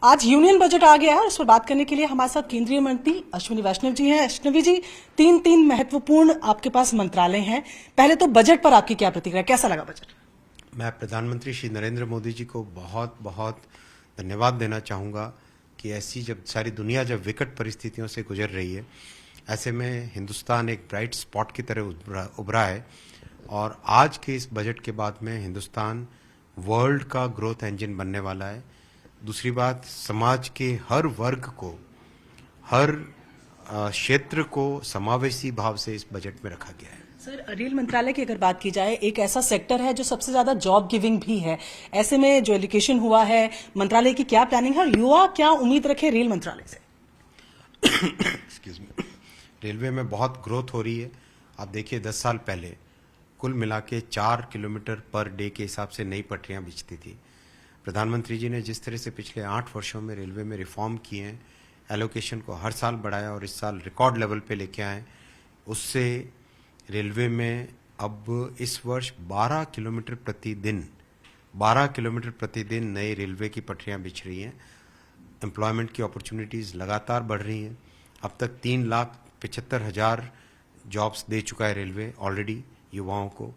आज union budget आ गया है और इस पर बात करने के लिए हमारे साथ केंद्रीय मंत्री अश्विनी वैष्णव जी हैं। अश्विनी जी, तीन महत्वपूर्ण आपके पास मंत्रालय हैं। पहले तो बजट पर आपकी क्या प्रतिक्रिया, कैसा लगा बजट? मैं प्रधानमंत्री श्री नरेंद्र मोदी जी को बहुत बहुत धन्यवाद देना चाहूँगा कि ऐसी जब सारी दुनिया जब विकट परिस्थितियों से गुजर रही है, ऐसे में हिंदुस्तान एक ब्राइट स्पॉट की तरह उभरा है। और आज के इस बजट के बाद में हिंदुस्तान वर्ल्ड का ग्रोथ इंजन बनने वाला है। दूसरी बात, समाज के हर वर्ग को, हर क्षेत्र को समावेशी भाव से इस बजट में रखा गया है। सर, रेल मंत्रालय की अगर बात की जाए, एक ऐसा सेक्टर है जो सबसे ज्यादा जॉब गिविंग भी है। ऐसे में जो एलोकेशन हुआ है, मंत्रालय की क्या प्लानिंग है और युवा क्या उम्मीद रखे रेल मंत्रालय से? Excuse me. रेलवे में बहुत ग्रोथ हो रही है। आप देखिए, 10 साल पहले कुल मिला के 4 किलोमीटर पर डे के हिसाब से नई पटरियां बिछती थी। प्रधानमंत्री जी ने जिस तरह से पिछले 8 वर्षों में रेलवे में रिफॉर्म किए हैं, एलोकेशन को हर साल बढ़ाया और इस साल रिकॉर्ड लेवल पे लेके आए, उससे रेलवे में अब इस वर्ष 12 किलोमीटर प्रतिदिन नए रेलवे की पटरियां बिछ रही हैं। एम्प्लॉयमेंट की अपॉर्चुनिटीज़ लगातार बढ़ रही हैं। अब तक 3,75,000 जॉब्स दे चुका है रेलवे ऑलरेडी युवाओं को।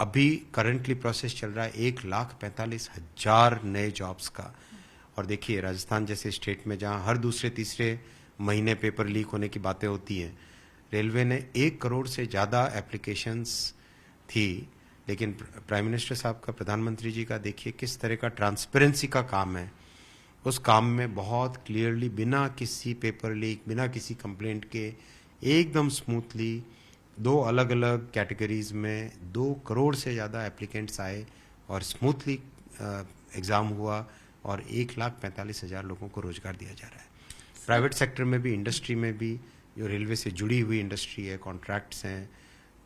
अभी करंटली प्रोसेस चल रहा है 1,45,000 नए जॉब्स का। और देखिए, राजस्थान जैसे स्टेट में जहां हर दूसरे तीसरे महीने पेपर लीक होने की बातें होती हैं, रेलवे ने 1 करोड़ से ज़्यादा एप्लीकेशंस थी, लेकिन प्राइम मिनिस्टर साहब का, प्रधानमंत्री जी का देखिए किस तरह का ट्रांसपेरेंसी का काम है। उस काम में बहुत क्लियरली, बिना किसी पेपर लीक, बिना किसी कंप्लेंट के, एकदम स्मूथली 2 अलग अलग कैटेगरीज में 2 करोड़ से ज़्यादा एप्लीकेंट्स आए और स्मूथली एग्ज़ाम हुआ और 1,45,000 लोगों को रोजगार दिया जा रहा है। प्राइवेट सेक्टर में भी, इंडस्ट्री में भी, जो रेलवे से जुड़ी हुई इंडस्ट्री है, कॉन्ट्रैक्ट्स हैं,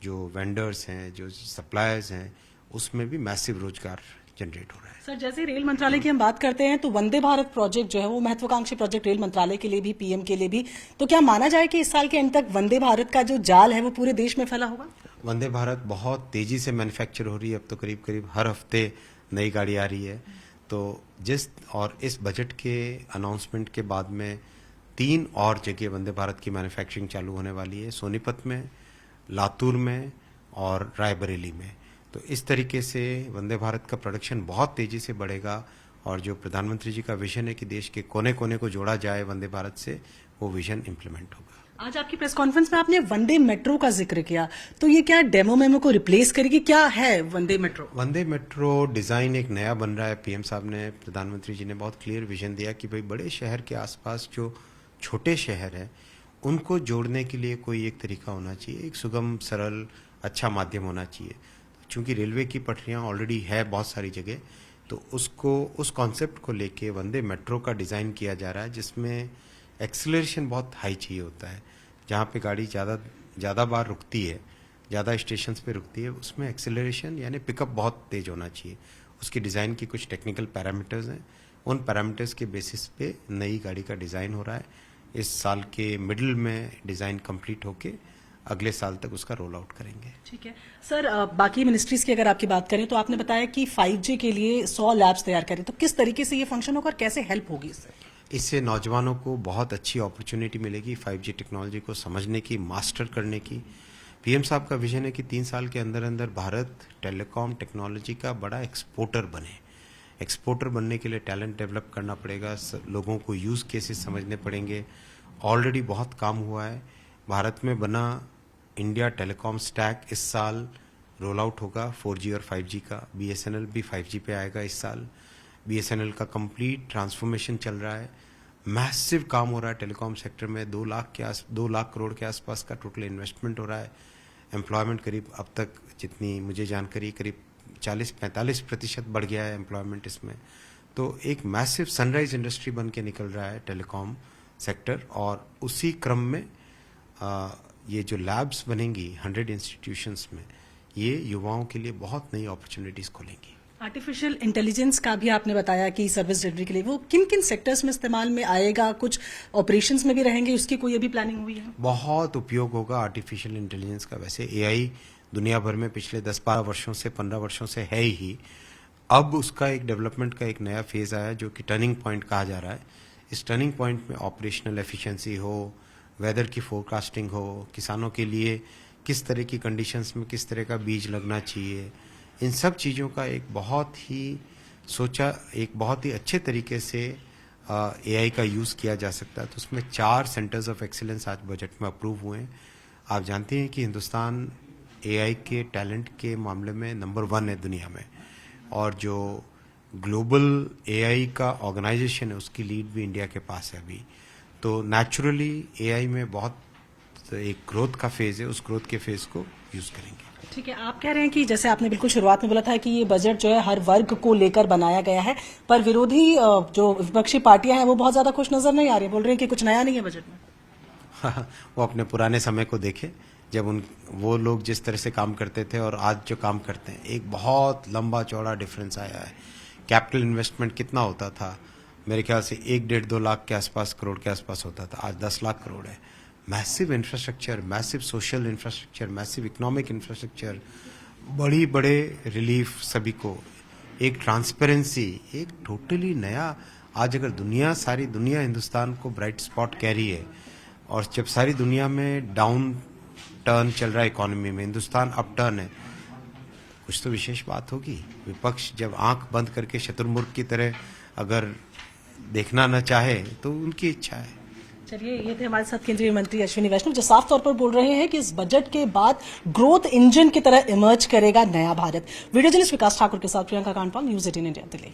जो वेंडर्स हैं, जो सप्लायर्स हैं, उसमें भी मैसिव रोजगार जनरेट हो रहा है। सर, जैसे रेल मंत्रालय की हम बात करते हैं तो वंदे भारत प्रोजेक्ट जो है वो महत्वाकांक्षी प्रोजेक्ट रेल मंत्रालय के लिए भी, पीएम के लिए भी। तो क्या माना जाए कि इस साल के अंत तक वंदे भारत का जो जाल है वो पूरे देश में फैला होगा? वंदे भारत बहुत तेजी से मैन्युफैक्चर हो रही है। अब तो करीब करीब हर हफ्ते नई गाड़ी आ रही है। तो इस बजट के अनाउंसमेंट के बाद में 3 और जगह वंदे भारत की मैन्युफैक्चरिंग चालू होने वाली है, सोनीपत में, लातूर में और रायबरेली में। तो इस तरीके से वंदे भारत का प्रोडक्शन बहुत तेजी से बढ़ेगा और जो प्रधानमंत्री जी का विजन है कि देश के कोने कोने को जोड़ा जाए वंदे भारत से, वो विजन इम्प्लीमेंट होगा। आज आपकी प्रेस कॉन्फ्रेंस में आपने वंदे मेट्रो का जिक्र किया, तो ये क्या डेमो मेमो को रिप्लेस करेगी? क्या है वंदे मेट्रो? वंदे मेट्रो डिज़ाइन एक नया बन रहा है। पीएम साहब ने, प्रधानमंत्री जी ने बहुत क्लियर विजन दिया कि भाई बड़े शहर के आसपास जो छोटे शहर हैं उनको जोड़ने के लिए कोई एक तरीका होना चाहिए, एक सुगम, सरल, अच्छा माध्यम होना चाहिए। चूंकि रेलवे की पटरियां ऑलरेडी है बहुत सारी जगह, तो उस कॉन्सेप्ट को लेके वंदे मेट्रो का डिज़ाइन किया जा रहा है, जिसमें एक्सेलरेशन बहुत हाई चाहिए होता है। जहाँ पे गाड़ी ज़्यादा बार रुकती है, ज़्यादा स्टेशंस पे रुकती है, उसमें एक्सेलरेशन यानी पिकअप बहुत तेज होना चाहिए। उसकी डिज़ाइन की कुछ टेक्निकल पैरामीटर्स हैं, उन पैरामीटर्स के बेसिस पे नई गाड़ी का डिज़ाइन हो रहा है। इस साल के मिडिल में डिज़ाइन कंप्लीट होके अगले साल तक उसका रोल आउट करेंगे। ठीक है सर, बाकी मिनिस्ट्रीज की अगर आपकी बात करें तो आपने बताया कि 5G के लिए 100 लैब्स तैयार करें, तो किस तरीके से ये फंक्शन होगा और कैसे हेल्प होगी इससे? इससे नौजवानों को बहुत अच्छी अपॉर्चुनिटी मिलेगी 5G टेक्नोलॉजी को समझने की, मास्टर करने की। पीएम साहब का विजन है कि 3 साल के अंदर अंदर भारत टेलीकॉम टेक्नोलॉजी का बड़ा एक्सपोर्टर बने। एक्सपोर्टर बनने के लिए टैलेंट डेवलप करना पड़ेगा, लोगों को यूज़ केसेस समझने पड़ेंगे। ऑलरेडी बहुत काम हुआ है। भारत में बना इंडिया टेलीकॉम स्टैक इस साल रोल आउट होगा 4G और 5G का। BSNL भी 5G पे आएगा इस साल। BSNL का कंप्लीट ट्रांसफॉर्मेशन चल रहा है। मैसिव काम हो रहा है टेलीकॉम सेक्टर में। 2 लाख करोड़ के आसपास का टोटल इन्वेस्टमेंट हो रहा है। एम्प्लॉयमेंट करीब, अब तक जितनी मुझे जानकारी, करीब 40-45% बढ़ गया है एम्प्लॉयमेंट इसमें। तो एक मैसिव सनराइज इंडस्ट्री बन के निकल रहा है टेलीकॉम सेक्टर। और उसी क्रम में ये जो लैब्स बनेंगी 100 इंस्टीट्यूशंस में, ये युवाओं के लिए बहुत नई अपॉर्चुनिटीज़ खोलेंगी। आर्टिफिशियल इंटेलिजेंस का भी आपने बताया कि सर्विस डिलीवरी के लिए वो किन किन सेक्टर्स में इस्तेमाल में आएगा, कुछ ऑपरेशंस में भी रहेंगे, उसकी कोई अभी प्लानिंग हुई है? बहुत उपयोग होगा आर्टिफिशियल इंटेलिजेंस का। वैसे AI दुनिया भर में पिछले 10-12 वर्षों से, 15 वर्षों से है ही। अब उसका एक डेवलपमेंट का एक नया फेज आया जो कि टर्निंग पॉइंट कहा जा रहा है। इस टर्निंग पॉइंट में ऑपरेशनल एफिशिएंसी हो, वेदर की फोरकास्टिंग हो, किसानों के लिए किस तरह की कंडीशंस में किस तरह का बीज लगना चाहिए, इन सब चीज़ों का एक बहुत ही अच्छे तरीके से एआई का यूज़ किया जा सकता है। तो उसमें 4 सेंटर्स ऑफ एक्सीलेंस आज बजट में अप्रूव हुए हैं। आप जानते हैं कि हिंदुस्तान एआई के टैलेंट के मामले में नंबर 1 है दुनिया में, और जो ग्लोबल एआई का ऑर्गेनाइजेशन है उसकी लीड भी इंडिया के पास है अभी। तो नेचुरली एआई में बहुत एक ग्रोथ का फेज है, उस ग्रोथ के फेज को यूज करेंगे। ठीक है, आप कह रहे हैं कि जैसे आपने बिल्कुल शुरुआत में बोला था कि ये बजट जो है हर वर्ग को लेकर बनाया गया है, पर विरोधी जो विपक्षी पार्टियां हैं वो बहुत ज्यादा खुश नजर नहीं आ रही, बोल रहे हैं कि कुछ नया नहीं है बजट में। वो अपने पुराने समय को देखे, जब वो लोग जिस तरह से काम करते थे और आज जो काम करते हैं, एक बहुत लंबा चौड़ा डिफरेंस आया है। कैपिटल इन्वेस्टमेंट कितना होता था, मेरे ख्याल से 1-1.5-2 लाख के आसपास, करोड़ के आसपास होता था, आज 10 लाख करोड़ है। Massive infrastructure, massive social infrastructure, massive economic infrastructure, बड़े रिलीफ सभी को, एक ट्रांसपेरेंसी, एक टोटली नया। आज अगर सारी दुनिया हिंदुस्तान को ब्राइट स्पॉट कह रही है, और जब सारी दुनिया में डाउन टर्न चल रहा है इकोनॉमी में, हिंदुस्तान अप टर्न है, कुछ तो विशेष बात होगी। विपक्ष जब आंख बंद करके शत्रुमुर्ग की तरह अगर देखना न चाहे तो उनकी इच्छा है। चलिए, ये थे हमारे साथ केंद्रीय मंत्री अश्विनी वैष्णव, जो साफ तौर पर बोल रहे हैं कि इस बजट के बाद ग्रोथ इंजन की तरह इमर्ज करेगा नया भारत। वीडियो जर्नलिस्ट विकास ठाकुर के साथ प्रियंका कांडपाल, न्यूज़ 18 इंडिया, दिल्ली।